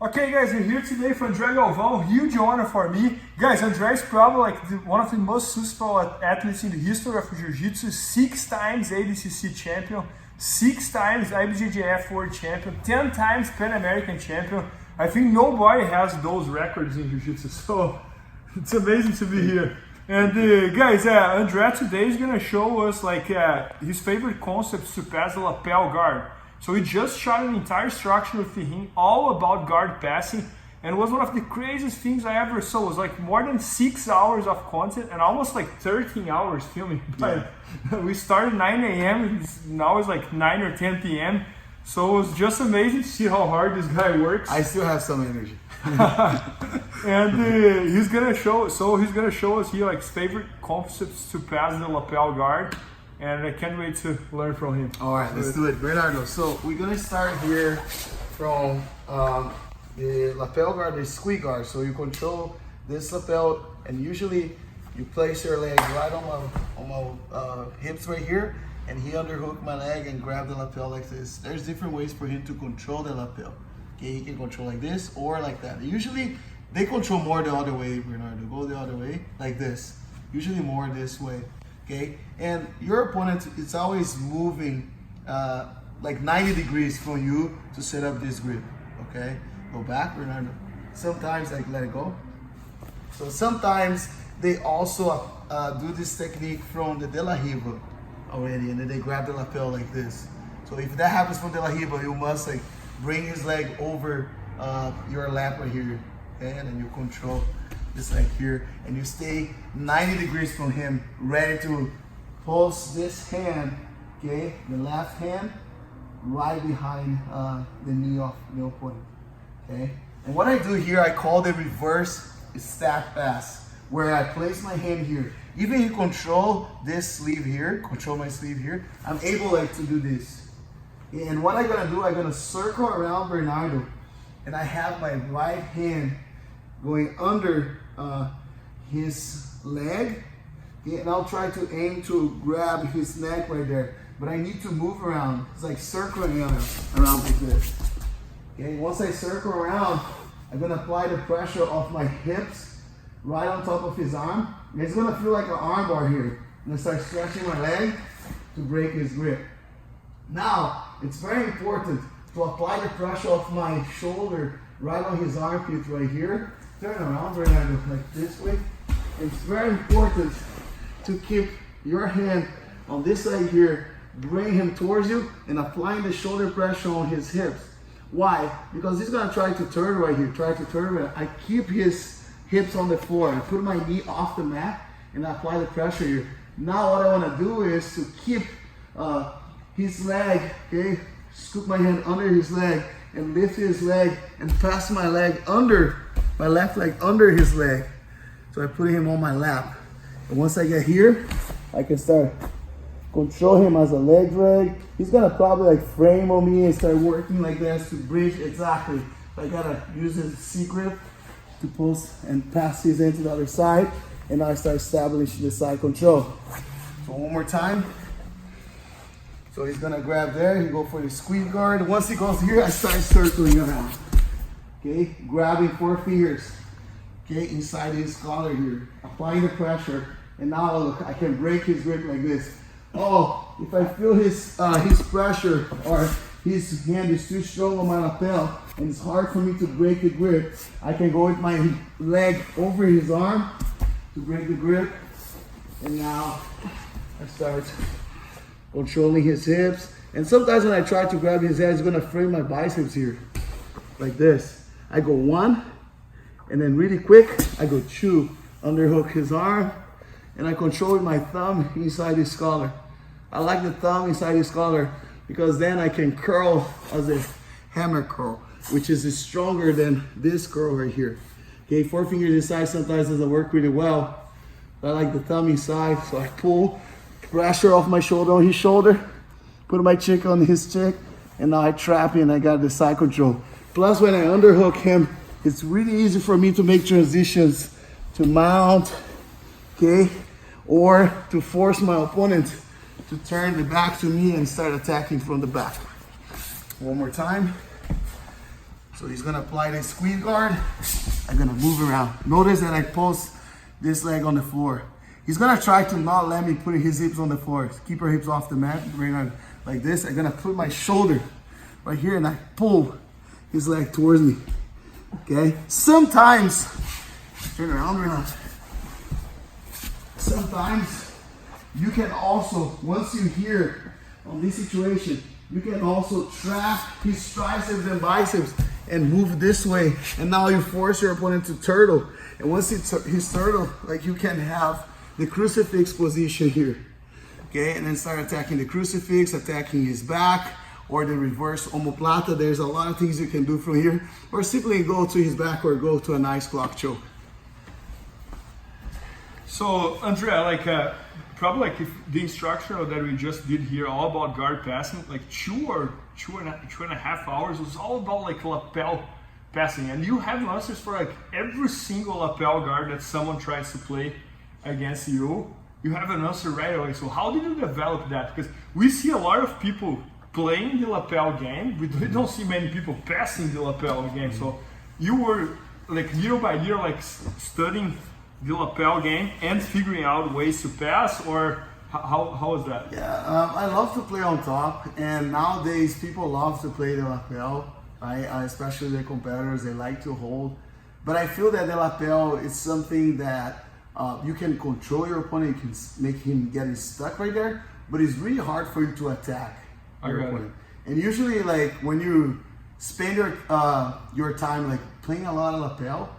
Okay guys, we're here today for André Galvão, huge honor for me. Guys, André is probably like one of the most successful athletes in the history of Jiu-Jitsu, 6 times ADCC champion, 6 times IBJJF World Champion, 10 times Pan American champion. I think nobody has those records in Jiu-Jitsu, so it's amazing to be here. And guys, André today is gonna show us like his favorite concepts to pass the lapel guard. So we just shot an entire structure with him all about guard passing, and it was one of the craziest things I ever saw. It was like more than 6 hours of content and almost like 13 hours filming. Yeah. We started 9 a.m. Now it's like 9 or 10 p.m. So it was just amazing to see how hard this guy works. I still have some energy. And he's gonna show us here like his favorite concepts to pass the lapel guard. And I can't wait to learn from him. All right, let's do it, Bernardo. So we're gonna start here from the lapel guard, the squeak guard. So you control this lapel, and usually you place your leg right on my hips right here, and he underhook my leg and grab the lapel like this. There's different ways for him to control the lapel. Okay, he can control like this or like that. Usually they control more the other way, Bernardo. Go the other way, like this. Usually more this way. Okay, and your opponent is always moving like 90 degrees from you to set up this grip. Okay, go back, Bernardo. Sometimes like let it go. So sometimes they also do this technique from the De La Riva already, and then they grab the lapel like this. So if that happens from De La Riva, you must like bring his leg over your lap right here, okay, and then you control this leg here, and you stay 90 degrees from him, ready to pulse this hand, okay, the left hand, right behind the knee of the opponent, okay? And what I do here, I call the reverse stack pass, where I place my hand here. Even you control this sleeve here, control my sleeve here, I'm able like to do this. And what I'm gonna do, I'm gonna circle around Bernardo, and I have my right hand going under his leg, okay, and I'll try to aim to grab his neck right there, but I need to move around. It's like circling around like this. Okay, once I circle around, I'm gonna apply the pressure of my hips right on top of his arm, and it's gonna feel like an arm bar here. I'm gonna start stretching my leg to break his grip. Now, it's very important to apply the pressure of my shoulder right on his armpit right here. Turn around, Bernardo, like this way. It's very important to keep your hand on this side here, bring him towards you, and applying the shoulder pressure on his hips. Why? Because he's gonna try to turn right here, I keep his hips on the floor. I put my knee off the mat, and I apply the pressure here. Now what I wanna do is to keep his leg, okay? Scoop my hand under his leg, and lift his leg, and pass my leg under, my left leg under his leg. So I put him on my lap. And once I get here, I can start control him as a leg drag. He's gonna probably like frame on me and start working like this to bridge exactly. I gotta use his C grip to pulse and pass his hand to the other side. And now I start establishing the side control. So one more time. So he's gonna grab there, he go for the squeeze guard. Once he goes here, I start circling around. Okay, grabbing 4 fingers, okay, inside his collar here, applying the pressure, and now look, I can break his grip like this. Oh, if I feel his pressure or his hand is too strong on my lapel and it's hard for me to break the grip, I can go with my leg over his arm to break the grip, and now I start controlling his hips. And sometimes when I try to grab his head, it's gonna frame my biceps here, like this. I go 1, and then really quick, I go 2, underhook his arm, and I control with my thumb inside his collar. I like the thumb inside his collar because then I can curl as a hammer curl, which is stronger than this curl right here. Okay, 4 fingers inside sometimes doesn't work really well. But I like the thumb inside, so I pull pressure off my shoulder on his shoulder, put my cheek on his cheek, and now I trap him and I got the side control. Plus when I underhook him, it's really easy for me to make transitions to mount, okay, or to force my opponent to turn the back to me and start attacking from the back. One more time. So he's gonna apply the squeeze guard. I'm gonna move around. Notice that I post this leg on the floor. He's gonna try to not let me put his hips on the floor. Keep her hips off the mat, bring her like this. I'm gonna put my shoulder right here and I pull his leg towards me. Okay? Sometimes, turn around right now. Sometimes you can also, once you hear on this situation, you can also trap his triceps and biceps and move this way. And now you force your opponent to turtle. And once he's turtle, like you can have the crucifix position here. Okay, and then start attacking the crucifix, attacking his back, or the reverse omoplata. There's a lot of things you can do from here. Or simply go to his back or go to a nice clock choke. So, Andrea, like probably like if the instructional that we just did here, all about guard passing, like two and a half hours was all about like lapel passing, and you have answers for like every single lapel guard that someone tries to play against you. You have an answer right away. So how did you develop that? Because we see a lot of people playing the lapel game, we don't see many people passing the lapel game. So you were like little by little like studying the lapel game and figuring out ways to pass, or how was that? Yeah, I love to play on top, and nowadays people love to play the lapel, right? Especially the competitors, they like to hold. But I feel that the lapel is something that you can control your opponent, you can make him get stuck right there, but it's really hard for you to attack your opponent. And usually, like when you spend your time like playing a lot of lapel,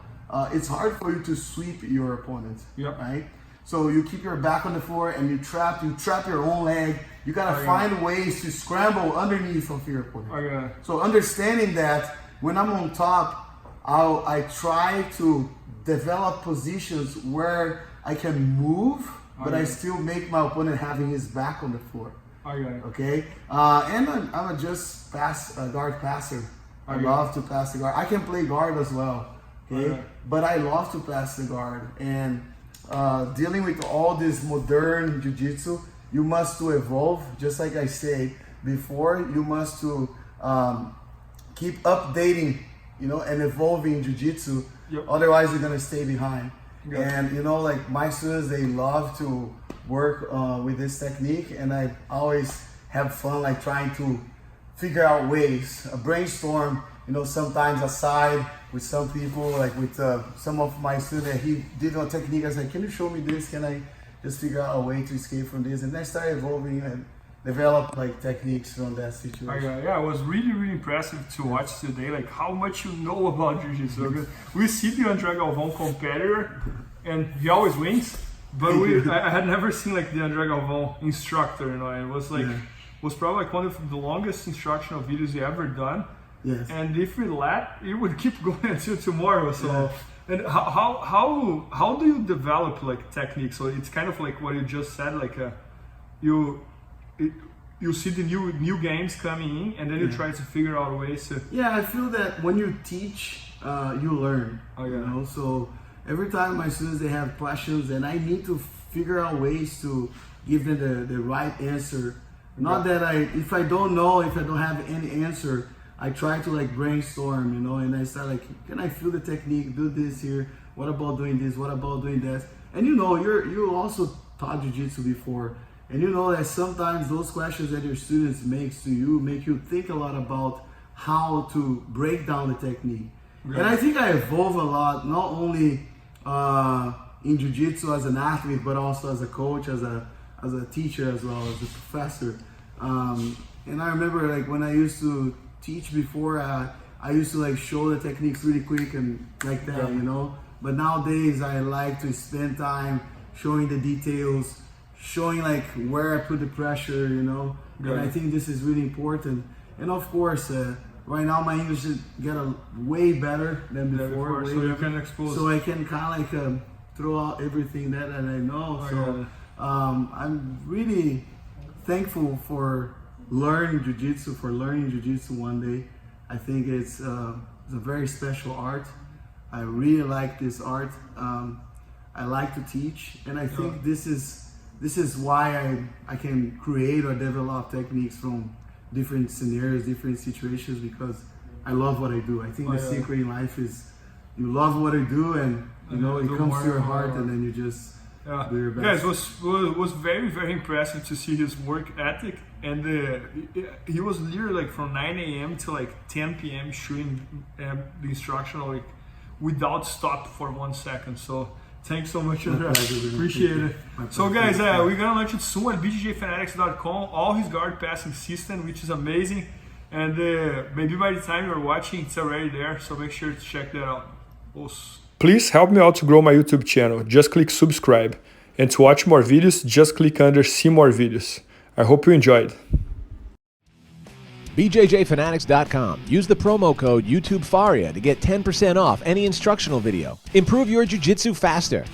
it's hard for you to sweep your opponent, right? So you keep your back on the floor and you trap your own leg. You gotta find ways to scramble underneath of your opponent. So understanding that when I'm on top, I try to develop positions where I can move, but I still make my opponent having his back on the floor. Okay, and I'm a just guard passer. I love to pass the guard. I can play guard as well. Okay, but I love to pass the guard. And dealing with all this modern jiu-jitsu, you must to evolve. Just like I said before, you must to keep updating, and evolving jiu-jitsu. Otherwise, you're gonna stay behind. And like my students, they love to work with this technique, and I always have fun, like trying to figure out ways, brainstorm. Sometimes aside with some people, like with some of my students, he did a technique. I said, "Can you show me this? Can I just figure out a way to escape from this?" And I started evolving and develop like techniques from that situation. Yeah, it was really, really impressive to watch today, like how much you know about jiu-jitsu. We see the André Galvão competitor, and he always wins. But I had never seen like the André Galvão instructor, and it was like was probably like one of the longest instructional videos he ever done. Yes. And if we let, it would keep going until tomorrow. So, and how do you develop like techniques? So it's kind of like what you just said, like you see the new games coming in, and then you try to figure out ways to. Yeah, I feel that when you teach, you learn. So every time my students, they have questions, and I need to figure out ways to give them the right answer. Not that if I don't know, if I don't have any answer, I try to like brainstorm, and I start like, can I feel the technique, do this here? What about doing this? What about doing that? And you also taught jiu-jitsu before, and that sometimes those questions that your students makes to you make you think a lot about how to break down the technique. And I think I evolve a lot, not only in jiu-jitsu as an athlete, but also as a coach, as a teacher as well, as a professor. And I remember like when I used to teach before, I used to like show the techniques really quick and like that, But nowadays I like to spend time showing the details, showing like where I put the pressure, And I think this is really important. And of course, right now my English is way better than before. So you can expose. So I can kind of like throw out everything that I know. So I'm really thankful for learning jiu-jitsu one day. I think it's a very special art. I really like this art. I like to teach, and I think this is why I can create or develop techniques from different scenarios, different situations, because I love what I do. I think the secret in life is you love what I do, and you know it comes to your heart, and then you just do your best. Guys, was very, very impressive to see his work ethic, and he was literally like from 9 a.m. to like 10 p.m. shooting the instructional like without stop for 1 second. So thanks so much, André. Appreciate it. So guys, we're gonna launch it soon at IBJJFanatics.com. All his guard passing system, which is amazing, and maybe by the time you're watching, it's already there. So make sure to check that out. Please help me out to grow my YouTube channel. Just click subscribe. And to watch more videos, just click under see more videos. I hope you enjoyed. BJJFanatics.com. Use the promo code YouTubeFaria to get 10% off any instructional video. Improve your jiu-jitsu faster.